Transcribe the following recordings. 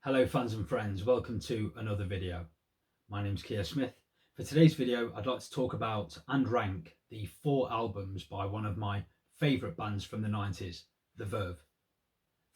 Hello fans and friends, welcome to another video. My name's Keir Smith. For today's video I'd like to talk about and rank the 4 albums by one of my favourite bands from the 90s, the Verve.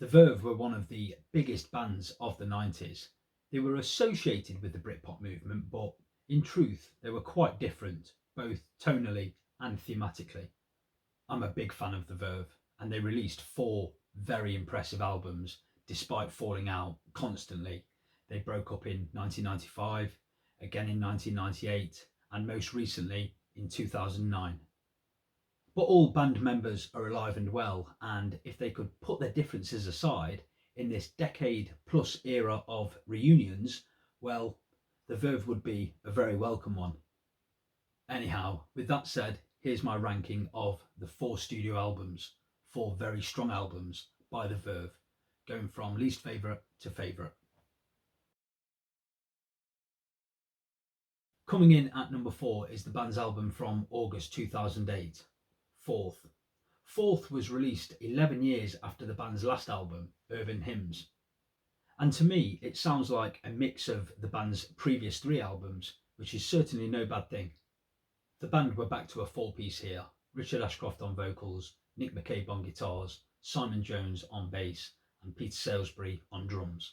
The Verve were one of the biggest bands of the 90s. They were associated with the Britpop movement, but in truth they were quite different, both tonally and thematically. I'm a big fan of the Verve, and they released 4 very impressive albums despite falling out constantly. They broke up in 1995, again in 1998, and most recently in 2009. But all band members are alive and well, and if they could put their differences aside in this decade plus era of reunions, well, the Verve would be a very welcome one. Anyhow, with that said, here's my ranking of the 4 studio albums, 4 very strong albums by the Verve, going from least favourite to favourite. Coming in at number 4 is the band's album from August 2008, Fourth. Fourth was released 11 years after the band's last album, Urban Hymns. And to me, it sounds like a mix of the band's previous 3 albums, which is certainly no bad thing. The band were back to a 4-piece here: Richard Ashcroft on vocals, Nick McCabe on guitars, Simon Jones on bass, and Peter Salisbury on drums.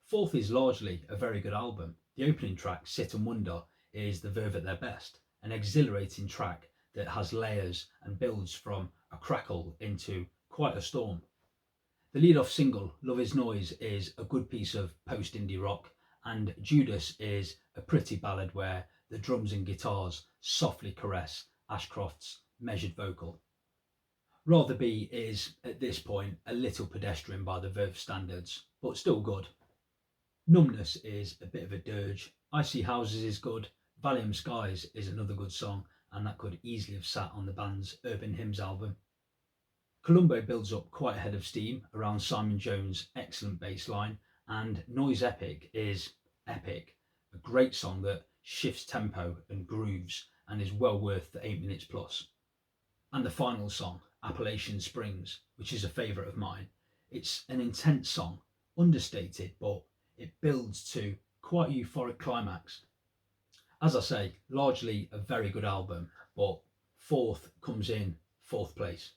Fourth is largely a very good album. The opening track, Sit and Wonder, is the Verve at their best, an exhilarating track that has layers and builds from a crackle into quite a storm. The lead-off single, Love Is Noise, is a good piece of post-indie rock, and Judas is a pretty ballad where the drums and guitars softly caress Ashcroft's measured vocal. Rather Be is, at this point, a little pedestrian by the Verve standards, but still good. Numbness is a bit of a dirge. Icy Houses is good. Valium Skies is another good song, and that could easily have sat on the band's Urban Hymns album. Columbo builds up quite a head of steam around Simon Jones' excellent bass line, and Noise Epic is epic, a great song that shifts tempo and grooves and is well worth the 8 minutes plus. And the final song, Appalachian Springs, which is a favourite of mine. It's an intense song, understated, but it builds to quite a euphoric climax. As I say, largely a very good album, but Fourth comes in 4th place.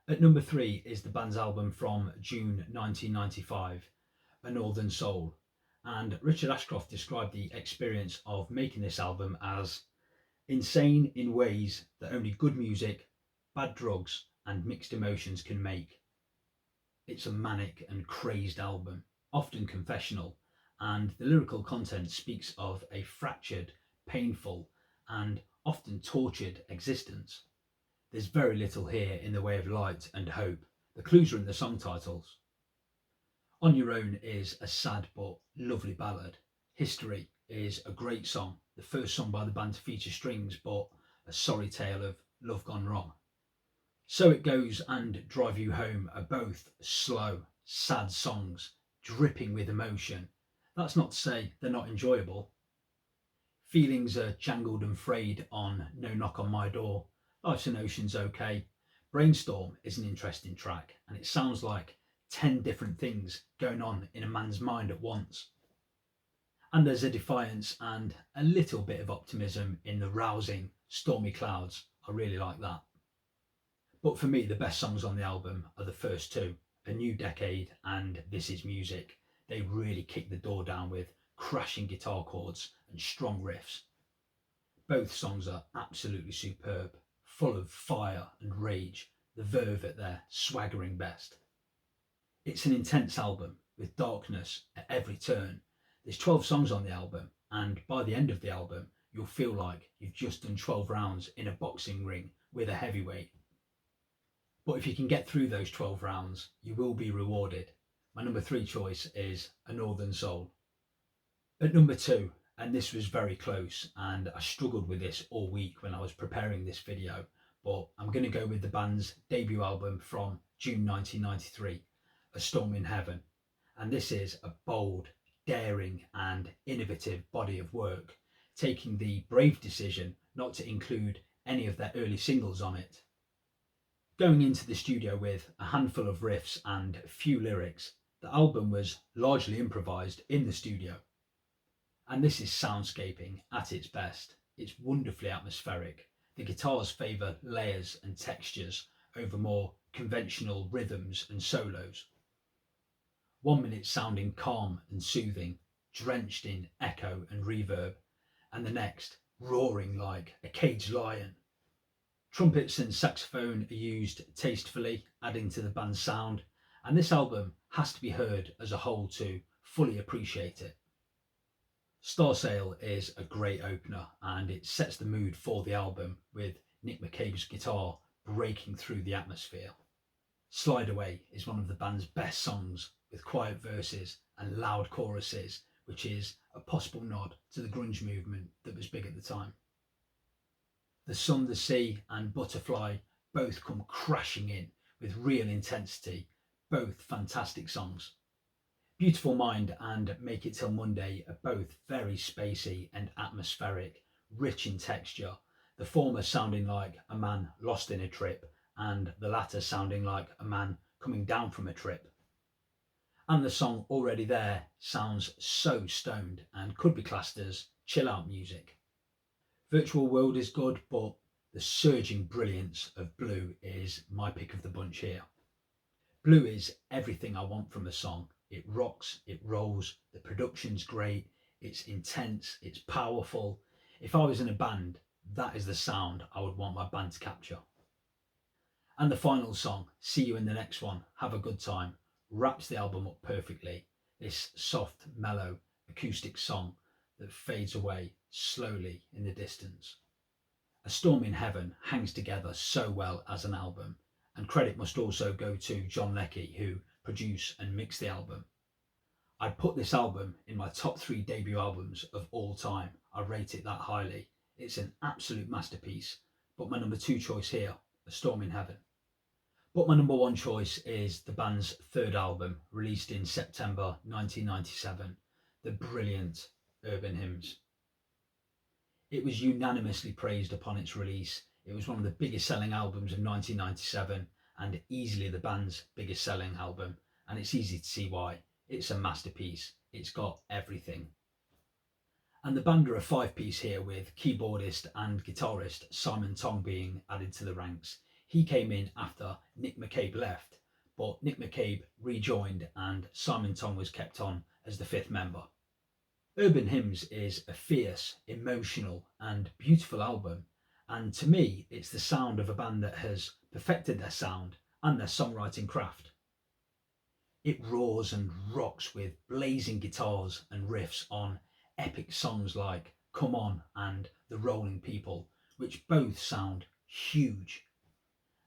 At number 3 is the band's album from June 1995, A Northern Soul, and Richard Ashcroft described the experience of making this album as insane in ways that only good music, bad drugs and mixed emotions can make. It's a manic and crazed album, often confessional, and the lyrical content speaks of a fractured, painful and often tortured existence. There's very little here in the way of light and hope. The clues are in the song titles. On Your Own is a sad but lovely ballad. History is a great song, the first song by the band to feature strings, but a sorry tale of love gone wrong. So It Goes and Drive You Home are both slow, sad songs, dripping with emotion. That's not to say they're not enjoyable. Feelings are jangled and frayed on No Knock on My Door. Life's an Ocean's okay. Brainstorm is an interesting track, and it sounds like 10 different things going on in a man's mind at once. And there's a defiance and a little bit of optimism in the rousing Stormy Clouds. I really like that. But for me, the best songs on the album are the first 2, A New Decade and This Is Music. They really kick the door down with crashing guitar chords and strong riffs. Both songs are absolutely superb, full of fire and rage, the Verve at their swaggering best. It's an intense album with darkness at every turn. There's 12 songs on the album, and by the end of the album, you'll feel like you've just done 12 rounds in a boxing ring with a heavyweight. But if you can get through those 12 rounds, you will be rewarded. My number 3 choice is A Northern Soul. At number 2, and this was very close, and I struggled with this all week when I was preparing this video, but I'm going to go with the band's debut album from June 1993, A Storm in Heaven. And this is a bold, daring and innovative body of work, taking the brave decision not to include any of their early singles on it. Going into the studio with a handful of riffs and few lyrics, The album was largely improvised in the studio, and this is soundscaping at its best. It's wonderfully atmospheric. The guitars favour layers and textures over more conventional rhythms and solos. 1 minute sounding calm and soothing, drenched in echo and reverb, and the next roaring like a caged lion. Trumpets and saxophone are used tastefully, adding to the band's sound, and this album has to be heard as a whole to fully appreciate it. Star Sail is a great opener and it sets the mood for the album with Nick McCabe's guitar breaking through the atmosphere. Slide Away is one of the band's best songs with quiet verses and loud choruses, which is a possible nod to the grunge movement that was big at the time. The Sun, the Sea and Butterfly both come crashing in with real intensity, both fantastic songs. Beautiful Mind and Make It Till Monday are both very spacey and atmospheric, rich in texture, the former sounding like a man lost in a trip and the latter sounding like a man coming down from a trip. And the song Already There sounds so stoned and could be classed as chill out music. Virtual World is good, but the surging brilliance of Blue is my pick of the bunch here. Blue is everything I want from a song. It rocks, it rolls, the production's great, it's intense, it's powerful. If I was in a band, that is the sound I would want my band to capture. And the final song, See You in the Next One, Have a Good Time, wraps the album up perfectly. This soft, mellow, acoustic song that fades away slowly in the distance. A Storm in Heaven hangs together so well as an album, and credit must also go to John Leckie, who produced and mixed the album. I'd put this album in my top 3 debut albums of all time. I rate it that highly. It's an absolute masterpiece, but my number 2 choice here, A Storm in Heaven. But my number 1 choice is the band's 3rd album, released in September 1997, the brilliant Urban Hymns. It was unanimously praised upon its release. It was one of the biggest selling albums of 1997 and easily the band's biggest selling album, and it's easy to see why. It's a masterpiece. It's got everything. And the band are a 5-piece here with keyboardist and guitarist Simon Tong being added to the ranks. He came in after Nick McCabe left, but Nick McCabe rejoined and Simon Tong was kept on as the 5th member. Urban Hymns is a fierce, emotional and beautiful album, and to me it's the sound of a band that has perfected their sound and their songwriting craft. It roars and rocks with blazing guitars and riffs on epic songs like Come On and The Rolling People, which both sound huge,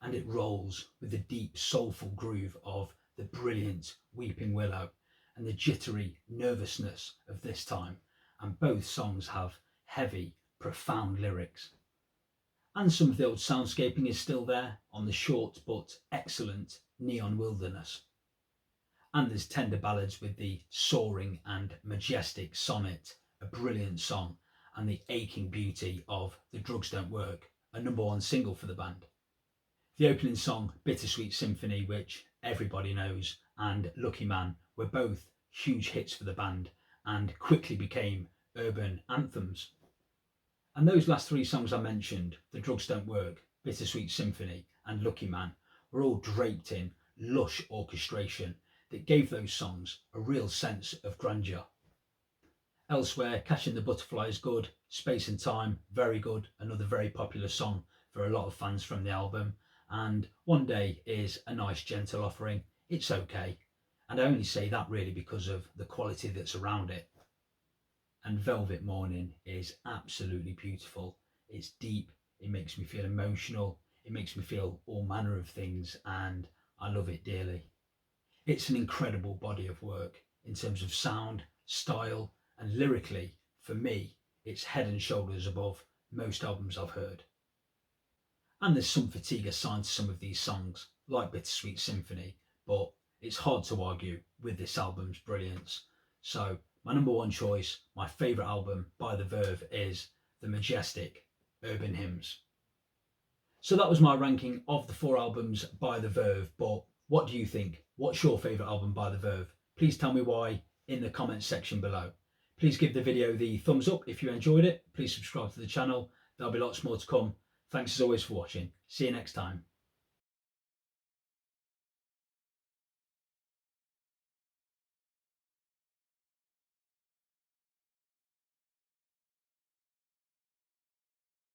and it rolls with the deep soulful groove of the brilliant Weeping Willow and the jittery nervousness of This Time, and both songs have heavy, profound lyrics. And some of the old soundscaping is still there on the short but excellent Neon Wilderness. And there's tender ballads with the soaring and majestic Sonnet, a brilliant song, and the aching beauty of The Drugs Don't Work, a number 1 single for the band. The opening song, Bittersweet Symphony, which everybody knows, and Lucky Man were both huge hits for the band and quickly became urban anthems. And those last 3 songs I mentioned, The Drugs Don't Work, Bittersweet Symphony and Lucky Man, were all draped in lush orchestration that gave those songs a real sense of grandeur. Elsewhere, Catching the Butterfly is good, Space and Time, very good, another very popular song for a lot of fans from the album, and One Day is a nice gentle offering. It's okay, and I only say that really because of the quality that's around it. And Velvet Morning is absolutely beautiful. It's deep, it makes me feel emotional, it makes me feel all manner of things, and I love it dearly. It's an incredible body of work in terms of sound, style, and lyrically. For me, it's head and shoulders above most albums I've heard. And there's some fatigue assigned to some of these songs, like Bittersweet Symphony, but it's hard to argue with this album's brilliance. So my number 1 choice, my favourite album by the Verve, is the majestic Urban Hymns. So that was my ranking of the 4 albums by the Verve, but what do you think? What's your favourite album by the Verve? please tell me why in the comments section below. Please give the video the thumbs up if you enjoyed it. Please subscribe to the channel. There'll be lots more to come. Thanks as always for watching. See you next time.